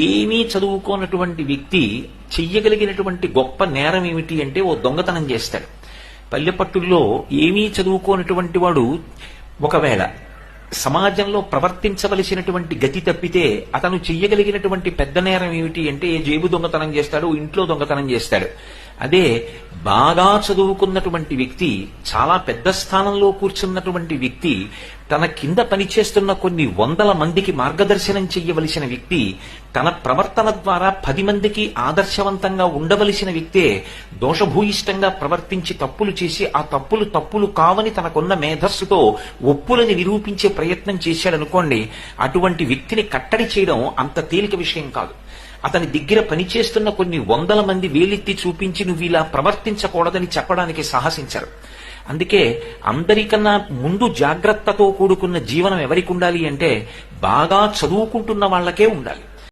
ఏమీ చదువుకోనటువంటి వ్యక్తి చెయ్యగలిగినటువంటి గొప్ప నేరం ఏమిటి అంటే ఓ దొంగతనం చేస్తాడు. పల్లెపట్టుల్లో ఏమీ చదువుకోనటువంటి వాడు ఒకవేళ సమాజంలో ప్రవర్తించవలసినటువంటి గతి తప్పితే అతను చెయ్యగలిగినటువంటి పెద్ద నేరం ఏమిటి అంటే జేబు దొంగతనం చేస్తాడు, ఇంట్లో దొంగతనం చేస్తాడు. అదే బాగా చదువుకున్నటువంటి వ్యక్తి, చాలా పెద్ద స్థానంలో కూర్చున్నటువంటి వ్యక్తి, తన కింద పనిచేస్తున్న కొన్ని వందల మందికి మార్గదర్శనం చెయ్యవలసిన వ్యక్తి, తన ప్రవర్తన ద్వారా 10 మందికి ఆదర్శవంతంగా ఉండవలసిన వ్యక్తే దోషభూయిష్టంగా ప్రవర్తించి తప్పులు చేసి ఆ తప్పులు కావని తనకున్న మేధస్సుతో ఒప్పులని నిరూపించే ప్రయత్నం చేశాడనుకోండి, అటువంటి వ్యక్తిని కట్టడి చేయడం అంత తేలిక విషయం కాదు. అతని దగ్గర పనిచేస్తున్న కొన్ని వందల మంది వేలెత్తి చూపించి నువ్వు ఇలా ప్రవర్తించకూడదని చెప్పడానికి సాహసించరు. అందుకే అందరికన్నా ముందు జాగ్రత్తతో కూడుకున్న జీవనం ఎవరికి ఉండాలి అంటే బాగా చదువుకుంటున్న వాళ్ళకే ఉండాలి.